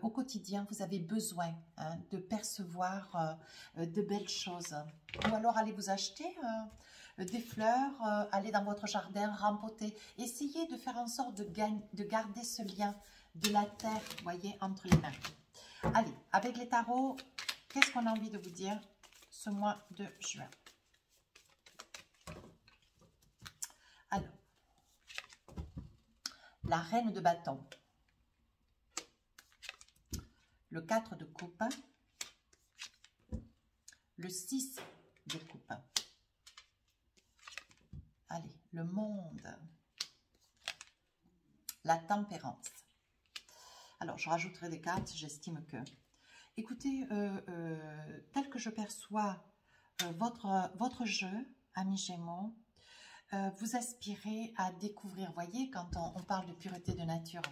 au quotidien, vous avez besoin de percevoir de belles choses. Ou alors allez vous acheter des fleurs, allez dans votre jardin, rempoter. Essayez de faire en sorte de garder ce lien de la terre, vous voyez, entre les mains. Allez, avec les tarots, qu'est-ce qu'on a envie de vous dire ce mois de juin? Alors, la reine de bâton, le 4 de coupe, le 6 de coupe. Allez, le monde, la tempérance. Alors, je rajouterai des cartes, j'estime que... Écoutez, tel que je perçois votre jeu, amis Gémeaux, vous aspirez à découvrir, voyez, quand on parle de pureté de nature.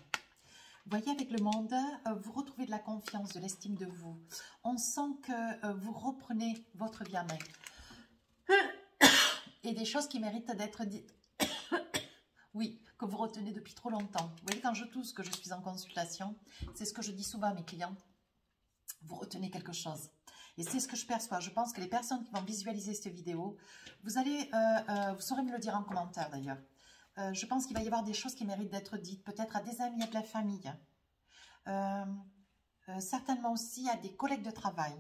Voyez, avec le monde, vous retrouvez de la confiance, de l'estime de vous. On sent que vous reprenez votre vie en main. Et des choses qui méritent d'être dites. Oui, que vous retenez depuis trop longtemps. Vous voyez, quand je tousse, que je suis en consultation, c'est ce que je dis souvent à mes clients. Vous retenez quelque chose. Et c'est ce que je perçois. Je pense que les personnes qui vont visualiser cette vidéo, vous saurez me le dire en commentaire d'ailleurs. Je pense qu'il va y avoir des choses qui méritent d'être dites, peut-être à des amis et de la famille. Certainement aussi à des collègues de travail.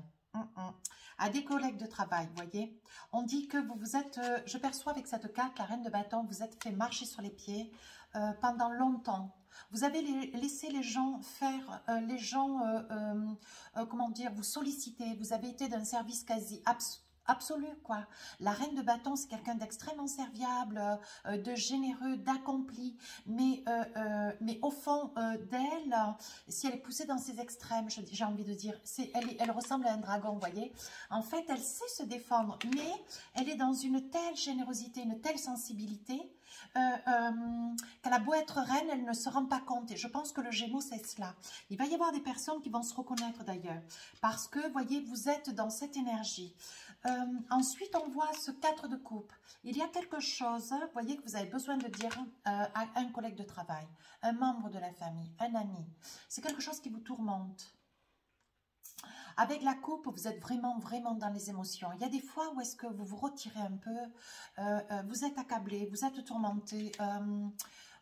À des collègues de travail, vous voyez. On dit que vous êtes, je perçois avec cette carte, la reine de bâton, vous êtes fait marcher sur les pieds pendant longtemps. Vous avez laissé les gens faire, comment dire, vous solliciter. Vous avez été d'un service quasi absolu, quoi. La reine de bâton, c'est quelqu'un d'extrêmement serviable, de généreux, d'accompli. Mais au fond d'elle, si elle est poussée dans ses extrêmes, j'ai envie de dire, elle ressemble à un dragon, vous voyez. En fait, elle sait se défendre, mais elle est dans une telle générosité, une telle sensibilité, qu'elle a beau être reine, elle ne se rend pas compte. Et je pense que le Gémeaux, c'est cela. Il va y avoir des personnes qui vont se reconnaître d'ailleurs. Parce que, voyez, vous êtes dans cette énergie. Ensuite, on voit ce 4 de coupe. Il y a quelque chose, vous voyez, que vous avez besoin de dire à un collègue de travail, un membre de la famille, un ami. C'est quelque chose qui vous tourmente. Avec la coupe, vous êtes vraiment dans les émotions. Il y a des fois où est-ce que vous vous retirez un peu, vous êtes accablé, vous êtes tourmenté,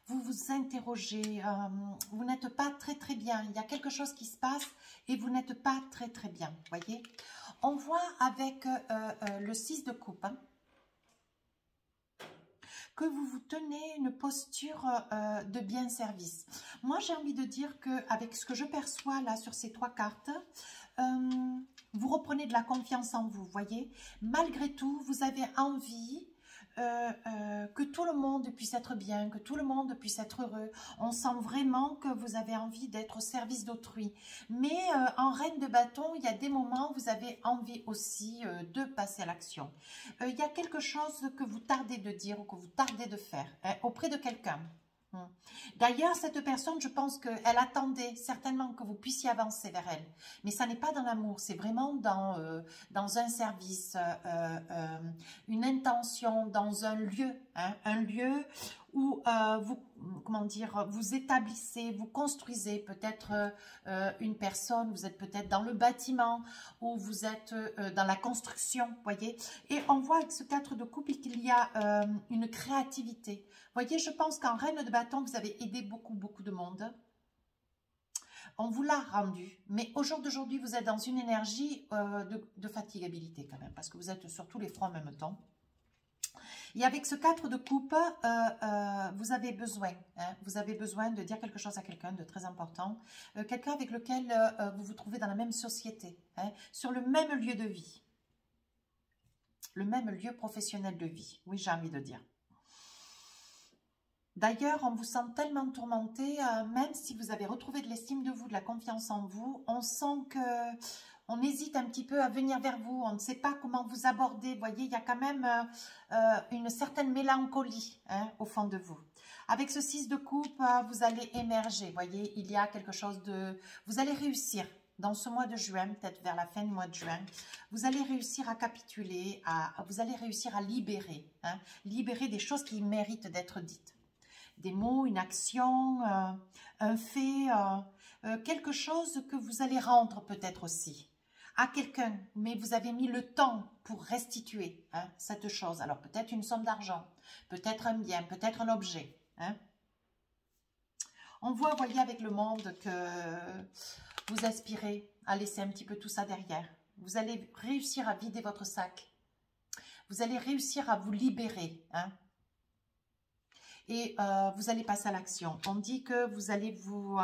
vous vous interrogez, vous n'êtes pas très bien. Il y a quelque chose qui se passe et vous n'êtes pas très bien, voyez. On voit avec le 6 de coupe, que vous vous tenez une posture de bien service. Moi, j'ai envie de dire qu'avec ce que je perçois là sur ces 3 cartes, vous reprenez de la confiance en vous, voyez. Malgré tout, vous avez envie que tout le monde puisse être bien, que tout le monde puisse être heureux. On sent vraiment que vous avez envie d'être au service d'autrui. Mais en reine de bâton, il y a des moments où vous avez envie aussi de passer à l'action. Il y a quelque chose que vous tardez de dire ou que vous tardez de faire auprès de quelqu'un. D'ailleurs, cette personne, je pense qu'elle attendait certainement que vous puissiez avancer vers elle. Mais ça n'est pas dans l'amour, c'est vraiment dans un service, une intention, dans un lieu où vous établissez, vous construisez peut-être une personne, vous êtes peut-être dans le bâtiment ou vous êtes dans la construction, voyez. Et on voit avec ce 4 de coupe qu'il y a une créativité. Voyez, je pense qu'en reine de bâton, vous avez aidé beaucoup de monde. On vous l'a rendu, mais au jour d'aujourd'hui, vous êtes dans une énergie de fatigabilité quand même, parce que vous êtes sur tous les fronts en même temps. Et avec ce 4 de coupe, vous avez besoin de dire quelque chose à quelqu'un de très important, quelqu'un avec lequel vous vous trouvez dans la même société, sur le même lieu de vie, le même lieu professionnel de vie, oui, j'ai envie de dire. D'ailleurs, on vous sent tellement tourmenté, même si vous avez retrouvé de l'estime de vous, de la confiance en vous, on sent que on hésite un petit peu à venir vers vous, on ne sait pas comment vous aborder. Vous voyez, il y a quand même une certaine mélancolie au fond de vous. Avec ce 6 de coupe, vous allez émerger. Vous voyez, il y a quelque chose de... Vous allez réussir dans ce mois de juin, peut-être vers la fin du mois de juin. Vous allez réussir à capituler, vous allez réussir à libérer, libérer des choses qui méritent d'être dites. Des mots, une action, un fait, quelque chose que vous allez rendre peut-être aussi à quelqu'un, mais vous avez mis le temps pour restituer hein, cette chose. Alors peut-être une somme d'argent, peut-être un bien, peut-être un objet. Hein. On voit, voyez, avec le monde que vous aspirez à laisser un petit peu tout ça derrière. Vous allez réussir à vider votre sac. Vous allez réussir à vous libérer. Hein. Et vous allez passer à l'action. On dit que vous allez vous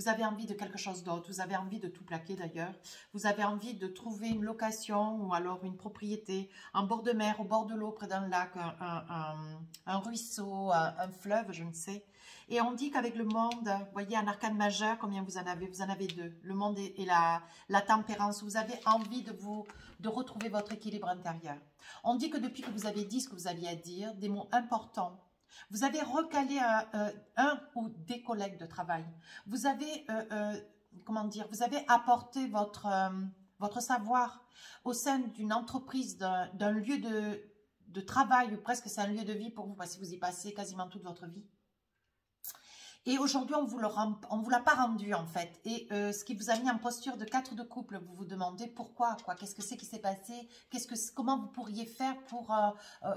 avez envie de quelque chose d'autre. Vous avez envie de tout plaquer d'ailleurs. Vous avez envie de trouver une location ou alors une propriété en bord de mer, au bord de l'eau, près d'un lac, un ruisseau, un fleuve, je ne sais. Et on dit qu'avec le monde, vous voyez, un arcane majeur, combien vous en avez? Vous en avez deux. Le monde et la tempérance. Vous avez envie de retrouver votre équilibre intérieur. On dit que depuis que vous avez dit ce que vous aviez à dire, des mots importants, vous avez recalé un ou des collègues de travail. Vous avez, comment dire, vous avez apporté votre savoir au sein d'une entreprise, d'un lieu de travail, ou presque c'est un lieu de vie pour vous, parce que vous y passez quasiment toute votre vie. Et aujourd'hui, on vous l'a pas rendu en fait. Et ce qui vous a mis en posture de 4 de couple, vous vous demandez pourquoi, quoi. Qu'est-ce que c'est qui s'est passé? Comment vous pourriez faire pour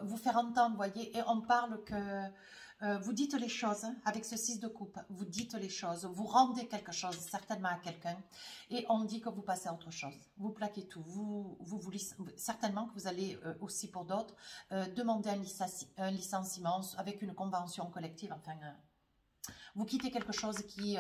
vous faire entendre, voyez? Et on parle que vous dites les choses hein, avec ce 6 de coupe. Vous dites les choses, vous rendez quelque chose certainement à quelqu'un. Et on dit que vous passez à autre chose. Vous plaquez tout. Certainement que vous allez aussi pour d'autres demander un licenciement avec une convention collective, enfin... vous quittez quelque chose qui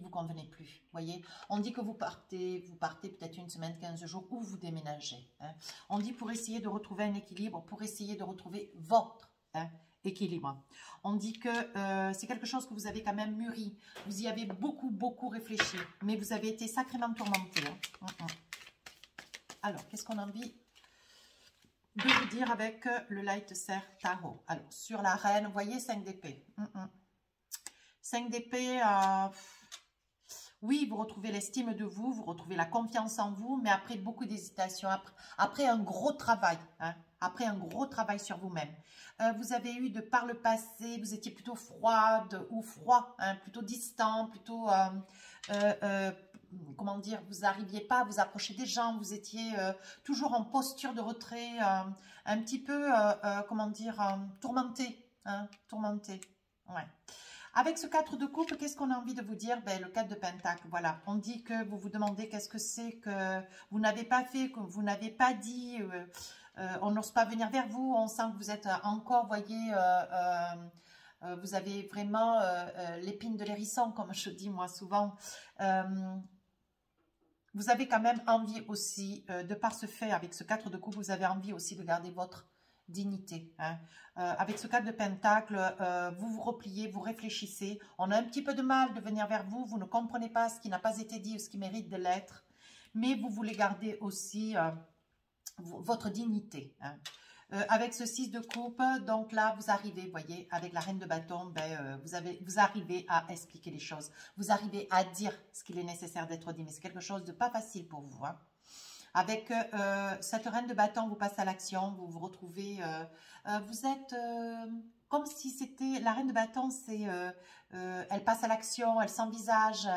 vous convenait plus, voyez. On dit que vous partez peut-être une semaine, 15 jours, ou vous déménagez. Hein. On dit pour essayer de retrouver un équilibre, pour essayer de retrouver votre hein, équilibre. On dit que c'est quelque chose que vous avez quand même mûri. Vous y avez beaucoup réfléchi, mais vous avez été sacrément tourmenté. Hein. Alors, qu'est-ce qu'on a envie de vous dire avec le Light Ser Tarot? Alors, sur la reine, vous voyez, 5 d'épée. 5 d'épée, oui, vous retrouvez l'estime de vous, vous retrouvez la confiance en vous, mais après beaucoup d'hésitation, après un gros travail, hein, après un gros travail sur vous-même. Vous avez eu de par le passé, vous étiez plutôt froide ou froid, hein, plutôt distant, plutôt, comment dire, vous n'arriviez pas à vous approcher des gens, vous étiez toujours en posture de retrait, un petit peu, comment dire, tourmenté, hein, tourmenté, ouais. Avec ce 4 de coupe, qu'est-ce qu'on a envie de vous dire? Ben, le 4 de pentacle, voilà. On dit que vous vous demandez qu'est-ce que c'est que vous n'avez pas fait, que vous n'avez pas dit. On n'ose pas venir vers vous. On sent que vous êtes encore, voyez, vous avez vraiment l'épine de l'hérisson, comme je dis moi souvent. Vous avez quand même envie aussi, de par ce fait, avec ce 4 de coupe, vous avez envie aussi de garder votre dignité. Hein. Avec ce 4 de pentacle, vous vous repliez, vous réfléchissez. On a un petit peu de mal de venir vers vous. Vous ne comprenez pas ce qui n'a pas été dit ou ce qui mérite de l'être. Mais vous voulez garder aussi votre dignité. Hein. Avec ce 6 de coupe, donc là, vous arrivez, vous voyez, avec la reine de bâton, ben, vous arrivez à expliquer les choses. Vous arrivez à dire ce qu'il est nécessaire d'être dit. Mais c'est quelque chose de pas facile pour vous. Hein. Avec cette reine de bâton, vous passez à l'action, vous vous retrouvez, vous êtes comme si c'était, la reine de bâton, c'est, elle passe à l'action, elle s'envisage,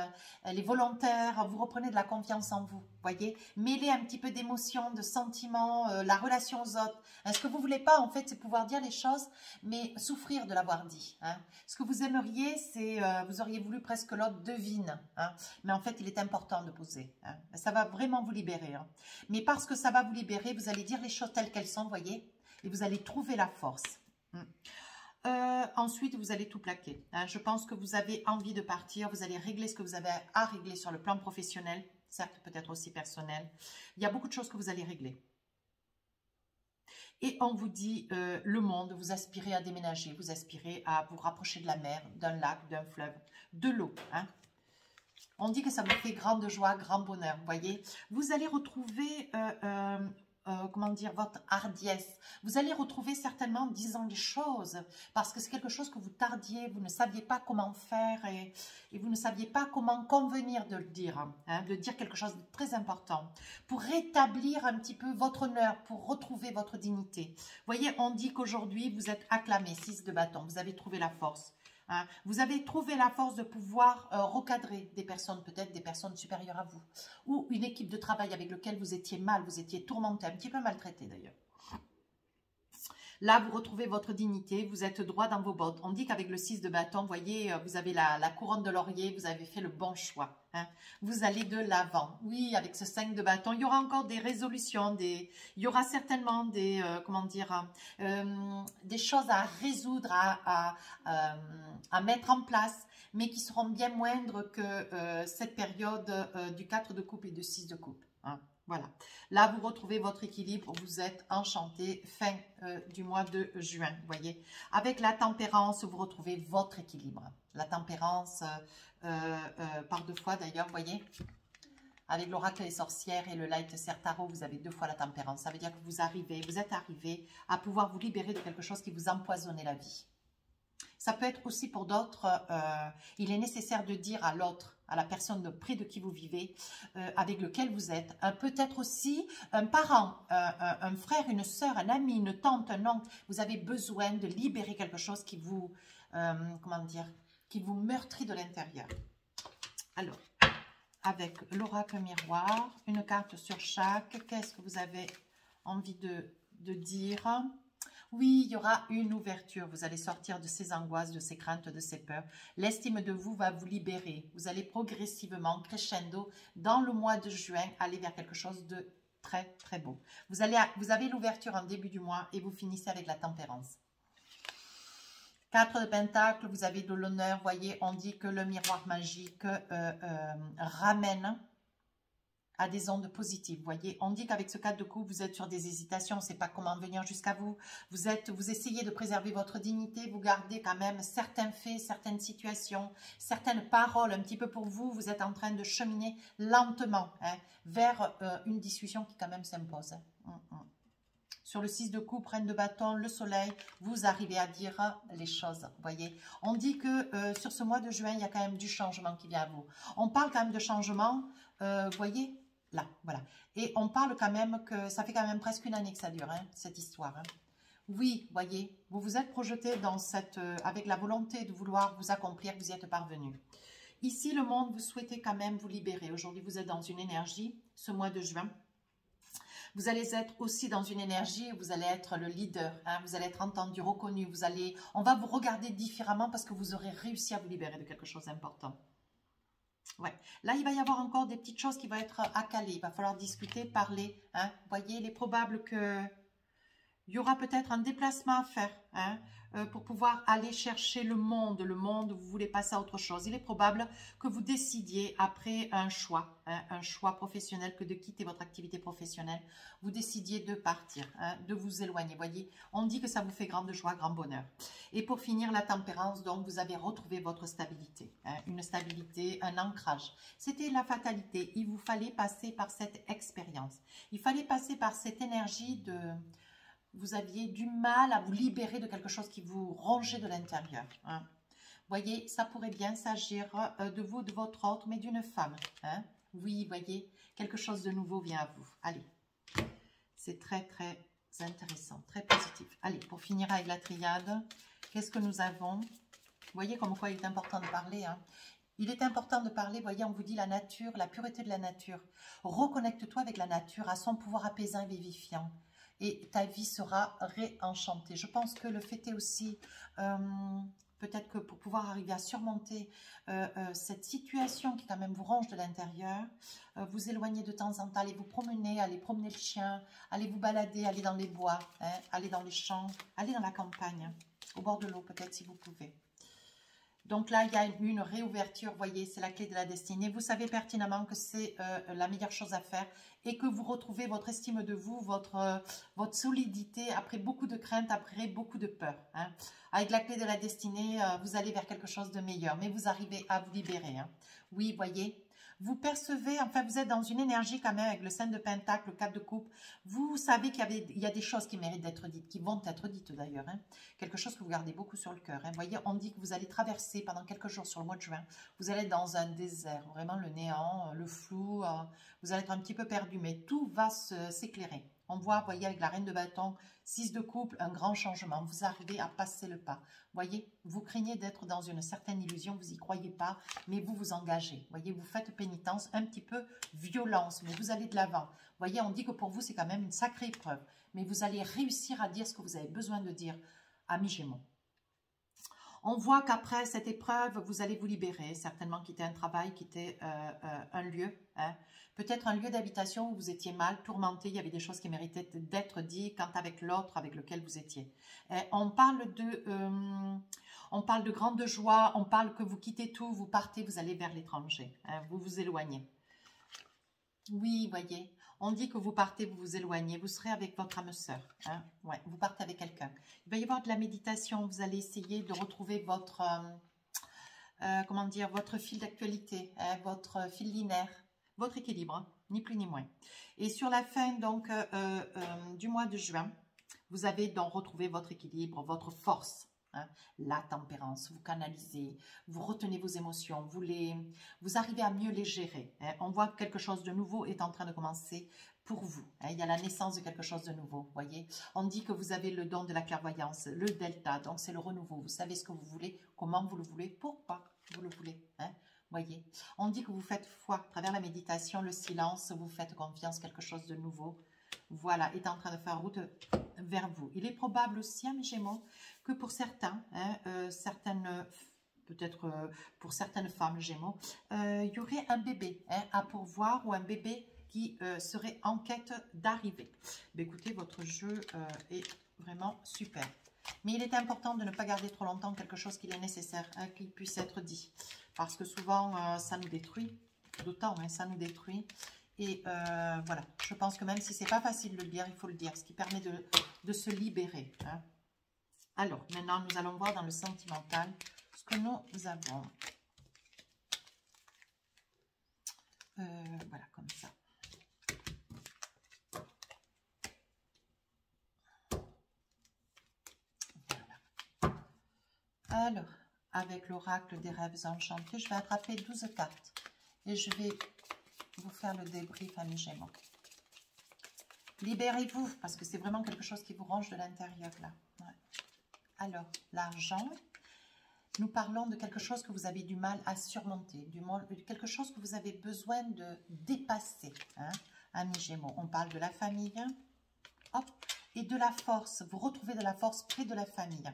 elle est volontaire, vous reprenez de la confiance en vous, voyez, mêlez un petit peu d'émotion, de sentiments, la relation aux autres. Hein, ce que vous voulez pas, en fait, c'est pouvoir dire les choses, mais souffrir de l'avoir dit. Hein. Ce que vous aimeriez, c'est, vous auriez voulu presque l'autre devine, hein, mais en fait, il est important de poser. Hein. Ça va vraiment vous libérer. Hein. Mais parce que ça va vous libérer, vous allez dire les choses telles qu'elles sont, voyez, et vous allez trouver la force. Ensuite, vous allez tout plaquer. Hein. Je pense que vous avez envie de partir. Vous allez régler ce que vous avez à régler sur le plan professionnel. Certes, peut-être aussi personnel. Il y a beaucoup de choses que vous allez régler. Et on vous dit, le monde, vous aspirez à déménager. Vous aspirez à vous rapprocher de la mer, d'un lac, d'un fleuve, de l'eau. Hein. On dit que ça vous fait grande joie, grand bonheur. Vous voyez, vous allez retrouver... comment dire, votre hardiesse. Vous allez retrouver certainement en disant les choses, parce que c'est quelque chose que vous tardiez, vous ne saviez pas comment faire et vous ne saviez pas comment convenir de le dire, hein, de dire quelque chose de très important, pour rétablir un petit peu votre honneur, pour retrouver votre dignité. Vous voyez, on dit qu'aujourd'hui, vous êtes acclamé, 6 de bâton, vous avez trouvé la force. Hein. Vous avez trouvé la force de pouvoir recadrer des personnes, peut-être des personnes supérieures à vous, ou une équipe de travail avec laquelle vous étiez mal, vous étiez tourmenté, un petit peu maltraité d'ailleurs. Là, vous retrouvez votre dignité, vous êtes droit dans vos bottes. On dit qu'avec le 6 de bâton, vous voyez, vous avez la couronne de laurier, vous avez fait le bon choix. Hein. Vous allez de l'avant. Oui, avec ce 5 de bâton, il y aura encore des résolutions, il y aura certainement des, comment dire, des choses à résoudre, à mettre en place, mais qui seront bien moindres que cette période du 4 de coupe et du 6 de coupe. Hein. Voilà, là vous retrouvez votre équilibre, vous êtes enchanté fin du mois de juin, vous voyez. Avec la tempérance, vous retrouvez votre équilibre. La tempérance, par 2 fois d'ailleurs, vous voyez. Avec l'oracle des sorcières et le light Tarot, vous avez 2 fois la tempérance. Ça veut dire que vous êtes arrivé à pouvoir vous libérer de quelque chose qui vous empoisonnait la vie. Ça peut être aussi pour d'autres, il est nécessaire de dire à l'autre, à la personne près de qui vous vivez, avec lequel vous êtes, peut-être aussi un parent, un frère, une sœur, un ami, une tante, un oncle, vous avez besoin de libérer quelque chose qui vous, comment dire, qui vous meurtrit de l'intérieur. Alors, avec l'oracle miroir, une carte sur chaque, qu'est-ce que vous avez envie de dire ? Oui, il y aura une ouverture. Vous allez sortir de ces angoisses, de ces craintes, de ces peurs. L'estime de vous va vous libérer. Vous allez progressivement, crescendo, dans le mois de juin, aller vers quelque chose de très, très beau. Vous avez l'ouverture en début du mois et vous finissez avec la tempérance. 4 de Pentacles, vous avez de l'honneur. Voyez, on dit que le miroir magique ramène à des ondes positives, vous voyez. On dit qu'avec ce 4 de coupe, vous êtes sur des hésitations, on ne sait pas comment venir jusqu'à vous. Vous essayez de préserver votre dignité, vous gardez quand même certains faits, certaines situations, certaines paroles un petit peu pour vous. Vous êtes en train de cheminer lentement hein, vers une discussion qui quand même s'impose. Sur le 6 de coupe, reine de bâton, le soleil, vous arrivez à dire les choses, vous voyez. On dit que sur ce mois de juin, il y a quand même du changement qui vient à vous. On parle quand même de changement, vous voyez. Là, voilà. Et on parle quand même que ça fait quand même presque une année que ça dure, hein, cette histoire. Hein. Oui, voyez, vous vous êtes projeté dans cette, avec la volonté de vouloir vous accomplir, vous y êtes parvenu. Ici, le monde, vous souhaitez quand même vous libérer. Aujourd'hui, vous êtes dans une énergie, ce mois de juin. Vous allez être aussi dans une énergie, vous allez être le leader, hein, vous allez être entendu, reconnu, on va vous regarder différemment parce que vous aurez réussi à vous libérer de quelque chose d'important. Ouais. Là, il va y avoir encore des petites choses qui vont être à caler. Il va falloir discuter, parler. Hein. Vous voyez, il est probable qu'il y aura peut-être un déplacement à faire hein, pour pouvoir aller chercher le monde. Le monde, vous voulez passer à autre chose. Il est probable que vous décidiez après un choix professionnel, que de quitter votre activité professionnelle. Vous décidiez de partir, hein, de vous éloigner. Vous voyez, on dit que ça vous fait grande joie, grand bonheur. Et pour finir, la tempérance, donc vous avez retrouvé votre stabilité. Hein, une stabilité, un ancrage. C'était la fatalité. Il vous fallait passer par cette expérience. Il fallait passer par cette énergie de... Vous aviez du mal à vous libérer de quelque chose qui vous rongeait de l'intérieur. Hein. Voyez, ça pourrait bien s'agir de vous, de votre autre, mais d'une femme. Hein. Oui, voyez, quelque chose de nouveau vient à vous. Allez, c'est très, très intéressant, très positif. Allez, pour finir avec la triade, qu'est-ce que nous avons? Vous voyez comme quoi il est important de parler. Hein. Il est important de parler, vous voyez, on vous dit la nature, la pureté de la nature. Reconnecte-toi avec la nature, à son pouvoir apaisant et vivifiant. Et ta vie sera réenchantée. Je pense que le fait est aussi, peut-être que pour pouvoir arriver à surmonter cette situation qui quand même vous ronge de l'intérieur, vous éloignez de temps en temps, allez vous promener, allez promener le chien, allez vous balader, allez dans les bois, hein, allez dans les champs, allez dans la campagne, au bord de l'eau peut-être si vous pouvez. Donc là, il y a une réouverture, vous voyez, c'est la clé de la destinée. Vous savez pertinemment que c'est la meilleure chose à faire et que vous retrouvez votre estime de vous, votre solidité après beaucoup de craintes, après beaucoup de peur. Hein. Avec la clé de la destinée, vous allez vers quelque chose de meilleur, mais vous arrivez à vous libérer. Hein. Oui, voyez, vous percevez, enfin vous êtes dans une énergie quand même avec le 5 de Pentacle, le 4 de coupe. Vous savez qu'il y a des choses qui méritent d'être dites, qui vont être dites d'ailleurs. Hein. Quelque chose que vous gardez beaucoup sur le cœur. Hein. Vous voyez, on dit que vous allez traverser pendant quelques jours sur le mois de juin. Vous allez être dans un désert, vraiment le néant, le flou. Vous allez être un petit peu perdu, mais tout va s'éclairer. On voit, vous voyez, avec la reine de bâton, 6 de couple, un grand changement. Vous arrivez à passer le pas. Vous voyez, vous craignez d'être dans une certaine illusion, vous n'y croyez pas, mais vous vous engagez. Vous voyez, vous faites pénitence, un petit peu violence, mais vous allez de l'avant. Vous voyez, on dit que pour vous, c'est quand même une sacrée épreuve. Mais vous allez réussir à dire ce que vous avez besoin de dire, amis Gémeaux. On voit qu'après cette épreuve, vous allez vous libérer, certainement quitter un travail, quitter un lieu, hein. Peut-être un lieu d'habitation où vous étiez mal, tourmenté, il y avait des choses qui méritaient d'être dites quant avec l'autre avec lequel vous étiez. On parle de grande joie, on parle que vous quittez tout, vous partez, vous allez vers l'étranger, hein, vous vous éloignez. Oui, voyez, on dit que vous partez, vous vous éloignez, vous serez avec votre âme sœur, hein, ouais, vous partez avec quelqu'un. Il va y avoir de la méditation, vous allez essayer de retrouver votre, comment dire, votre fil d'actualité, hein, votre fil linéaire, votre équilibre, hein, ni plus ni moins. Et sur la fin donc du mois de juin, vous avez donc retrouvé votre équilibre, votre force, hein, la tempérance, vous canalisez, vous retenez vos émotions, vous arrivez à mieux les gérer. Hein. On voit que quelque chose de nouveau est en train de commencer pour vous. Hein. Il y a la naissance de quelque chose de nouveau, voyez. On dit que vous avez le don de la clairvoyance, le delta, donc c'est le renouveau. Vous savez ce que vous voulez, comment vous le voulez, pourquoi vous le voulez. Hein. Voyez, on dit que vous faites foi à travers la méditation, le silence, vous faites confiance, quelque chose de nouveau. Voilà, est en train de faire route vers vous. Il est probable aussi, mes Gémeaux, que pour certains, hein, peut-être pour certaines femmes Gémeaux, il y aurait un bébé hein, à pourvoir ou un bébé qui serait en quête d'arriver. Écoutez, votre jeu est vraiment super. Mais il est important de ne pas garder trop longtemps quelque chose qu'il est nécessaire, hein, qu'il puisse être dit. Parce que souvent, ça nous détruit. D'autant, hein, ça nous détruit. Et voilà, je pense que même si c'est pas facile de le dire, il faut le dire. Ce qui permet de se libérer. Hein. Alors, maintenant, nous allons voir dans le sentimental ce que nous avons. Voilà, comme ça. Alors, avec l'oracle des rêves enchantés, je vais attraper 12 cartes et je vais vous faire le débrief, amis Gémeaux. Libérez-vous, parce que c'est vraiment quelque chose qui vous range de l'intérieur, là. Ouais. Alors, l'argent, nous parlons de quelque chose que vous avez du mal à surmonter, quelque chose que vous avez besoin de dépasser, hein, amis Gémeaux. On parle de la famille, hop, et de la force. Vous retrouvez de la force près de la famille.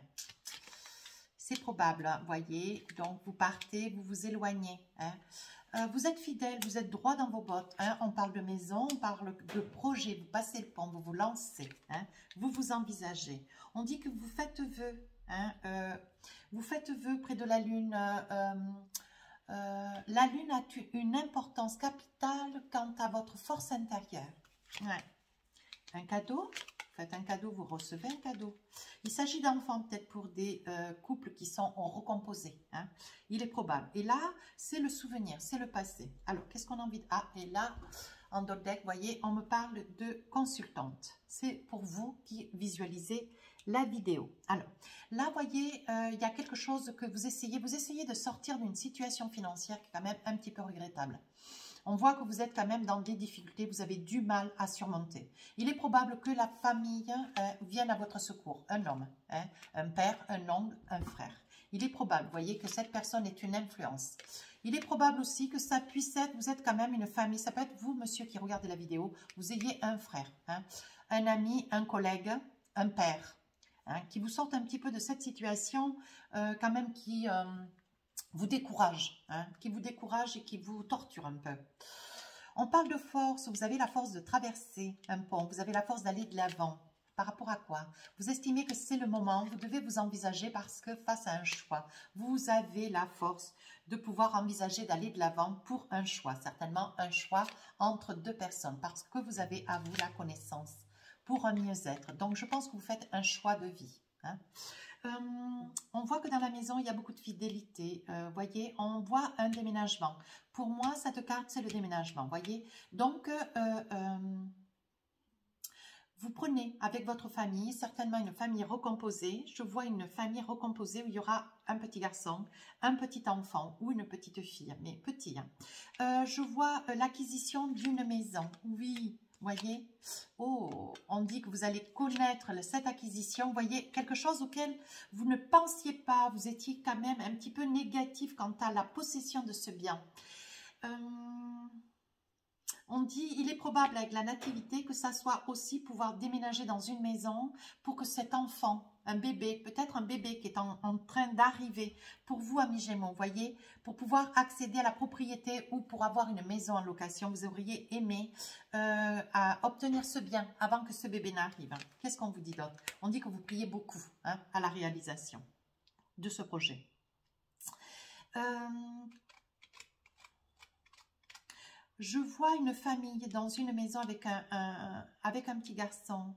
C'est probable, hein, voyez, donc vous partez, vous vous éloignez. Hein. Vous êtes fidèle, vous êtes droit dans vos bottes. Hein. On parle de maison, on parle de projet, vous passez le pont, vous vous lancez. Hein. Vous vous envisagez. On dit que vous faites vœu. Hein. Vous faites vœu près de la Lune. La Lune a une importance capitale quant à votre force intérieure. Ouais. Un cadeau. Faites un cadeau, vous recevez un cadeau. Il s'agit d'enfants, peut-être pour des couples qui sont recomposés. Hein. Il est probable. Et là, c'est le souvenir, c'est le passé. Alors, qu'est-ce qu'on a envie de... Ah, et là, en dot deck, vous voyez, on me parle de consultante. C'est pour vous qui visualisez la vidéo. Alors, là, vous voyez, il y a quelque chose que vous essayez de sortir d'une situation financière qui est quand même un petit peu regrettable. On voit que vous êtes quand même dans des difficultés, vous avez du mal à surmonter. Il est probable que la famille vienne à votre secours, un homme, hein, un père, un oncle, un frère. Il est probable, vous voyez, que cette personne est une influence. Il est probable aussi que ça puisse être, vous êtes quand même une famille, ça peut être vous, monsieur, qui regardez la vidéo, vous ayez un frère, hein, un ami, un collègue, un père, hein, qui vous sorte un petit peu de cette situation, quand même qui... vous décourage, hein, qui vous décourage et qui vous torture un peu. On parle de force, vous avez la force de traverser un pont, vous avez la force d'aller de l'avant. Par rapport à quoi? Vous estimez que c'est le moment, vous devez vous envisager parce que face à un choix, vous avez la force de pouvoir envisager d'aller de l'avant pour un choix, certainement un choix entre deux personnes, parce que vous avez à vous la connaissance pour un mieux-être. Donc, je pense que vous faites un choix de vie. Hein. On voit que dans la maison, il y a beaucoup de fidélité. Voyez, on voit un déménagement. Pour moi, cette carte, c'est le déménagement. Voyez, donc, vous prenez avec votre famille, certainement une famille recomposée. Je vois une famille recomposée où il y aura un petit garçon, un petit enfant ou une petite fille, mais petit. Hein. Je vois l'acquisition d'une maison. Oui, voyez. Oh, on dit que vous allez connaître cette acquisition, voyez, quelque chose auquel vous ne pensiez pas, vous étiez quand même un petit peu négatif quant à la possession de ce bien. On dit, il est probable avec la nativité que ça soit aussi pouvoir déménager dans une maison pour que cet enfant, un bébé, peut-être un bébé qui est en train d'arriver, pour vous, amis Gémeaux, voyez, pour pouvoir accéder à la propriété ou pour avoir une maison en location, vous auriez aimé à obtenir ce bien avant que ce bébé n'arrive. Qu'est-ce qu'on vous dit d'autre? On dit que vous priez beaucoup hein, à la réalisation de ce projet. Je vois une famille dans une maison avec un petit garçon.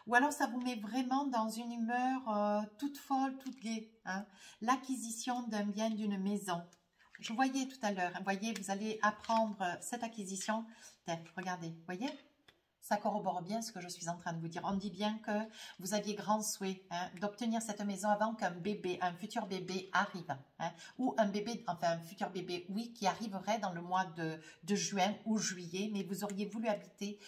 Ou alors ça vous met vraiment dans une humeur toute folle, toute gaie. Hein? L'acquisition d'un bien, d'une maison. Je voyais tout à l'heure, vous voyez, vous allez apprendre cette acquisition. Regardez, vous voyez? Ça corrobore bien ce que je suis en train de vous dire. On dit bien que vous aviez grand souhait hein, d'obtenir cette maison avant qu'un bébé, un futur bébé arrive. Hein, ou un bébé, enfin un futur bébé, oui, qui arriverait dans le mois de juin ou juillet. Mais vous auriez voulu habiter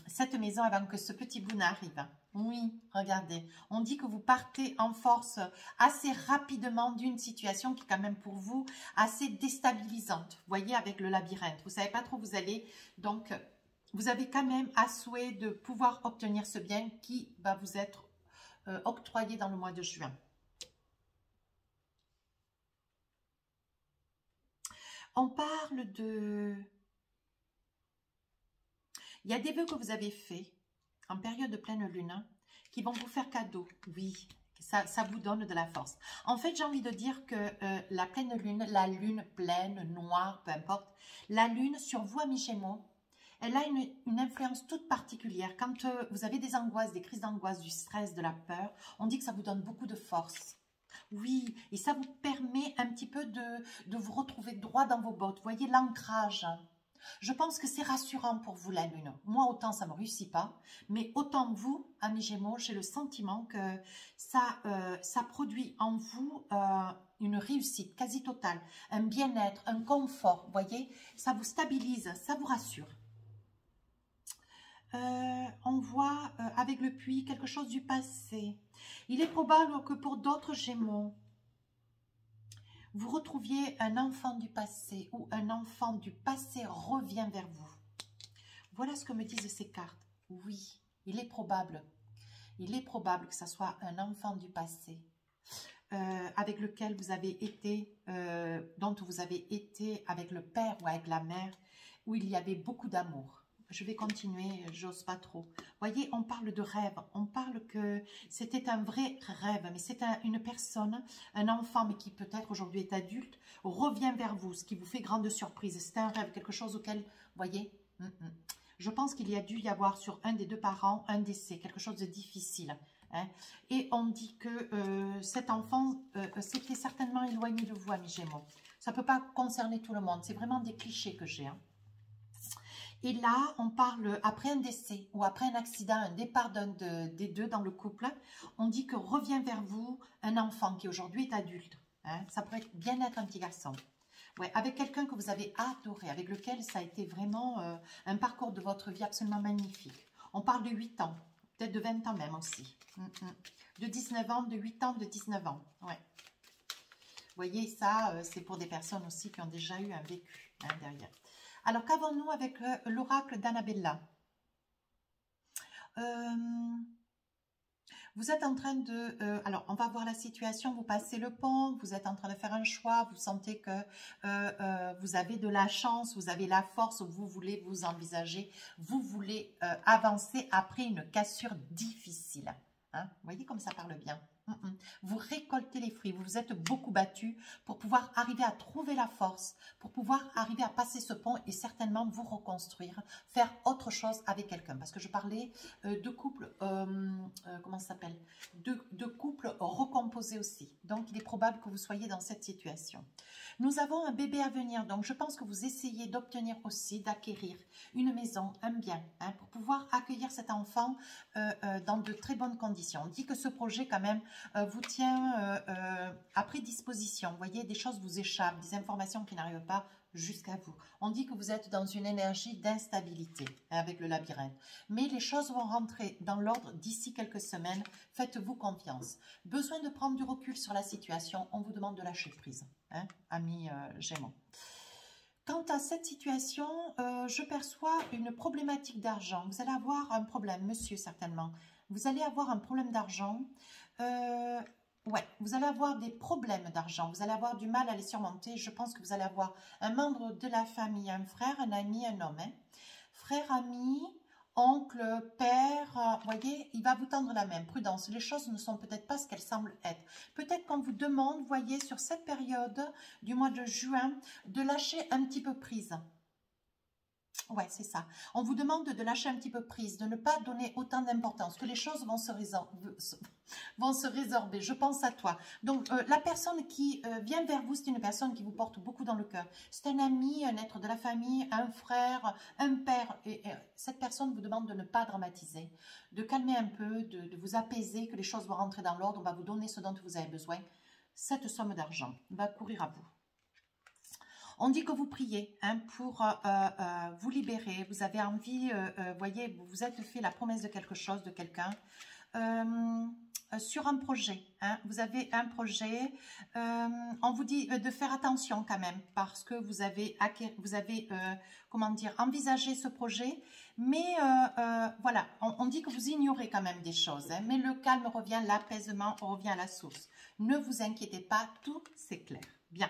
cette maison avant que ce petit bout n'arrive. Oui, regardez. On dit que vous partez en force assez rapidement d'une situation qui est quand même pour vous assez déstabilisante. Vous voyez, avec le labyrinthe. Vous ne savez pas trop où vous allez. Donc, vous avez quand même à souhait de pouvoir obtenir ce bien qui va vous être octroyé dans le mois de juin. On parle de... Il y a des vœux que vous avez faits en période de pleine lune qui vont vous faire cadeau. Oui, ça vous donne de la force. En fait, j'ai envie de dire que la pleine lune, la lune pleine, noire, peu importe, la lune sur vous, amis Gémeaux, elle a une influence toute particulière. Quand vous avez des angoisses, des crises d'angoisse, du stress, de la peur, on dit que ça vous donne beaucoup de force. Oui, et ça vous permet un petit peu de vous retrouver droit dans vos bottes. Vous voyez l'ancrage. Je pense que c'est rassurant pour vous la lune. Moi, autant ça ne me réussit pas, mais autant vous, amis Gémeaux, j'ai le sentiment que ça produit en vous une réussite quasi totale, un bien-être, un confort. Vous voyez, ça vous stabilise, ça vous rassure. On voit avec le puits quelque chose du passé. Il est probable que pour d'autres Gémeaux, vous retrouviez un enfant du passé ou un enfant du passé revient vers vous. Voilà ce que me disent ces cartes. Oui, il est probable. Il est probable que ce soit un enfant du passé avec lequel vous avez été, dont vous avez été avec le père ou avec la mère, où il y avait beaucoup d'amour. Je vais continuer, j'ose pas trop. Voyez, on parle de rêve, on parle que c'était un vrai rêve, mais c'est une personne, un enfant, mais qui peut-être aujourd'hui est adulte, revient vers vous, ce qui vous fait grande surprise. C'est un rêve, quelque chose auquel, voyez, je pense qu'il y a dû y avoir sur un des deux parents un décès, quelque chose de difficile. Hein. Et on dit que cet enfant s'était certainement éloigné de vous, amis Gémeaux. Ça ne peut pas concerner tout le monde, c'est vraiment des clichés que j'ai. Hein. Et là, on parle après un décès ou après un accident, un départ des deux dans le couple, on dit que revient vers vous un enfant qui aujourd'hui est adulte. Hein. Ça pourrait bien être un petit garçon. Ouais, avec quelqu'un que vous avez adoré, avec lequel ça a été vraiment un parcours de votre vie absolument magnifique. On parle de 8 ans, peut-être de 20 ans même aussi. De 19 ans, de 8 ans, de 19 ans. Ouais. Vous voyez, ça, c'est pour des personnes aussi qui ont déjà eu un vécu hein, derrière. Alors, qu'avons-nous avec l'oracle d'Annabella? Vous êtes en train de... alors, on va voir la situation. Vous passez le pont, vous êtes en train de faire un choix. Vous sentez que vous avez de la chance, vous avez la force, vous voulez vous envisager. Vous voulez avancer après une cassure difficile. Hein? Vous voyez comme ça parle bien. Vous récoltez les fruits, vous vous êtes beaucoup battu pour pouvoir arriver à trouver la force, pour pouvoir arriver à passer ce pont et certainement vous reconstruire, faire autre chose avec quelqu'un. Parce que je parlais de couple, comment ça s'appelle, de couple recomposé aussi. Donc, il est probable que vous soyez dans cette situation. Nous avons un bébé à venir, donc je pense que vous essayez d'obtenir aussi, d'acquérir une maison, un bien, hein, pour pouvoir accueillir cet enfant dans de très bonnes conditions. On dit que ce projet quand même vous tient à prédisposition. Vous voyez, des choses vous échappent, des informations qui n'arrivent pas. jusqu'à vous. On dit que vous êtes dans une énergie d'instabilité avec le labyrinthe. Mais les choses vont rentrer dans l'ordre d'ici quelques semaines. Faites-vous confiance. Besoin de prendre du recul sur la situation. On vous demande de lâcher prise, hein, amis Gémeaux. Quant à cette situation, je perçois une problématique d'argent. Vous allez avoir un problème, monsieur, certainement. Vous allez avoir un problème d'argent. Ouais, vous allez avoir des problèmes d'argent, vous allez avoir du mal à les surmonter. Je pense que vous allez avoir un membre de la famille, un frère, un ami, un homme. Hein. Frère, ami, oncle, père, voyez, il va vous tendre la main. Prudence, les choses ne sont peut-être pas ce qu'elles semblent être. Peut-être qu'on vous demande, voyez, sur cette période du mois de juin, de lâcher un petit peu prise. Ouais, c'est ça. On vous demande de lâcher un petit peu prise, de ne pas donner autant d'importance, que les choses vont se résorber. Je pense à toi. Donc, la personne qui vient vers vous, c'est une personne qui vous porte beaucoup dans le cœur. C'est un ami, un être de la famille, un frère, un père. Et cette personne vous demande de ne pas dramatiser, de calmer un peu, de vous apaiser, que les choses vont rentrer dans l'ordre. On va vous donner ce dont vous avez besoin. Cette somme d'argent va courir à vous. On dit que vous priez hein, pour vous libérer. Vous avez envie, voyez, vous vous êtes fait la promesse de quelque chose, de quelqu'un. Sur un projet, hein, vous avez un projet, on vous dit de faire attention quand même parce que vous avez comment dire, envisagé ce projet, mais voilà, on dit que vous ignorez quand même des choses, hein, mais le calme revient, l'apaisement revient à la source. Ne vous inquiétez pas, tout c'est clair. Bien.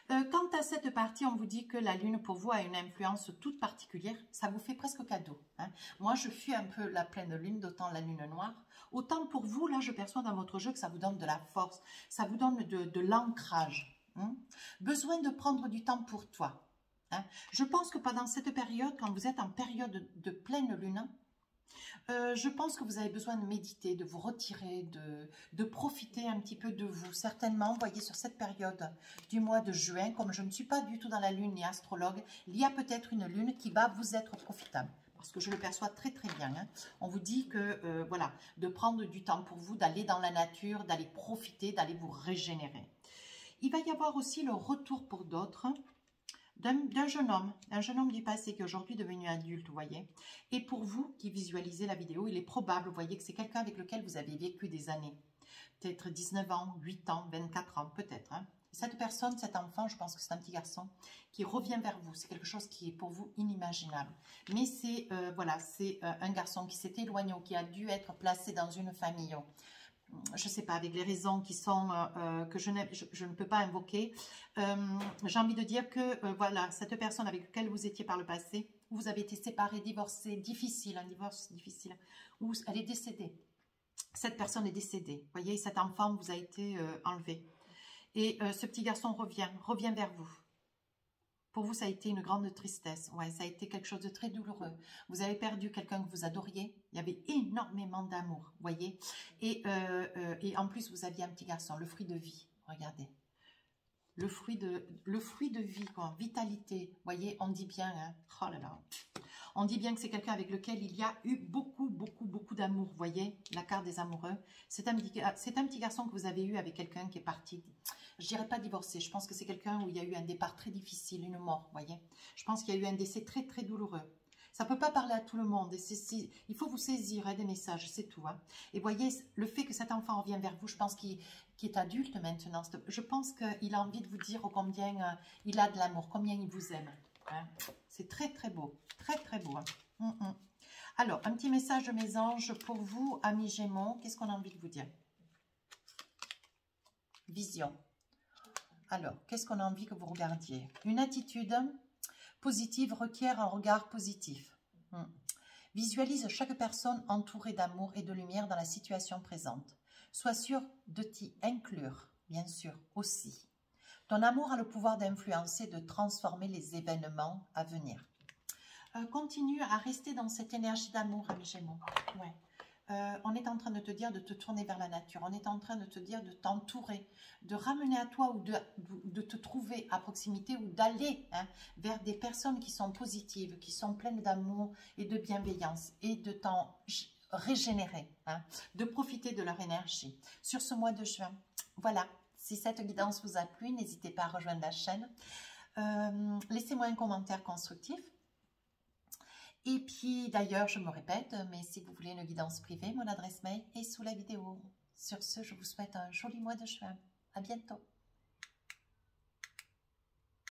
Quant à cette partie, on vous dit que la lune pour vous a une influence toute particulière, ça vous fait presque cadeau. Hein. Moi, je fuis un peu la pleine lune, d'autant la lune noire. Autant pour vous, là, je perçois dans votre jeu que ça vous donne de la force, ça vous donne de l'ancrage. Hein. Besoin de prendre du temps pour toi. Hein. Je pense que pendant cette période, quand vous êtes en période de pleine lune, je pense que vous avez besoin de méditer, de vous retirer, de profiter un petit peu de vous. Certainement, vous voyez, sur cette période du mois de juin, comme je ne suis pas du tout dans la lune ni astrologue, il y a peut-être une lune qui va vous être profitable. Parce que je le perçois très très bien. Hein. On vous dit que, voilà, de prendre du temps pour vous, d'aller dans la nature, d'aller profiter, d'aller vous régénérer. Il va y avoir aussi le retour pour d'autres d'un jeune homme du passé qui est aujourd'hui devenu adulte, vous voyez. Et pour vous qui visualisez la vidéo, il est probable, vous voyez, que c'est quelqu'un avec lequel vous avez vécu des années. Peut-être 19 ans, 8 ans, 24 ans, peut-être. Hein. Cette personne, cet enfant, je pense que c'est un petit garçon qui revient vers vous. C'est quelque chose qui est pour vous inimaginable. Mais c'est voilà, c'est un garçon qui s'est éloigné ou qui a dû être placé dans une famille. Je ne sais pas, avec les raisons qui sont que je ne peux pas invoquer, j'ai envie de dire que voilà, cette personne avec laquelle vous étiez par le passé, vous avez été séparés, divorcés, difficile, un divorce difficile, ou elle est décédée. Cette personne est décédée, vous voyez, cet enfant vous a été enlevé. Et ce petit garçon revient vers vous. Pour vous, ça a été une grande tristesse. Ouais, ça a été quelque chose de très douloureux. Vous avez perdu quelqu'un que vous adoriez. Il y avait énormément d'amour, voyez. Et en plus, vous aviez un petit garçon, le fruit de vie. Regardez. Le fruit de vie, quoi. Vitalité. Voyez, on dit bien, hein. Oh là là. On dit bien que c'est quelqu'un avec lequel il y a eu beaucoup d'amour. Vous voyez, la carte des amoureux. C'est un petit garçon que vous avez eu avec quelqu'un qui est parti. Je dirais pas divorcé. Je pense que c'est quelqu'un où il y a eu un départ très difficile, une mort, vous voyez. Je pense qu'il y a eu un décès très douloureux. Ça ne peut pas parler à tout le monde. Il faut vous saisir des messages, c'est tout. Hein. Et voyez, le fait que cet enfant revient vers vous, je pense qu'il est adulte maintenant. Je pense qu'il a envie de vous dire combien il a de l'amour, combien il vous aime. Hein. C'est très beau. Très beau. Hein. Alors, un petit message de mes anges pour vous, amis Gémeaux. Qu'est-ce qu'on a envie de vous dire? Vision. Alors, qu'est-ce qu'on a envie que vous regardiez? Une attitude positive requiert un regard positif. Visualise chaque personne entourée d'amour et de lumière dans la situation présente. Sois sûr de t'y inclure, bien sûr, aussi. Ton amour a le pouvoir d'influencer, de transformer les événements à venir. Continue à rester dans cette énergie d'amour, amis Gémeaux. Ouais. On est en train de te dire de te tourner vers la nature. On est en train de te dire de t'entourer, de ramener à toi ou de te trouver à proximité ou d'aller vers des personnes qui sont positives, qui sont pleines d'amour et de bienveillance et de t'en régénérer, de profiter de leur énergie. Sur ce mois de juin, voilà. Si cette guidance vous a plu, n'hésitez pas à rejoindre la chaîne. laissez-moi un commentaire constructif. Et puis d'ailleurs, je me répète, mais si vous voulez une guidance privée, mon adresse mail est sous la vidéo. Sur ce, je vous souhaite un joli mois de juin. À bientôt.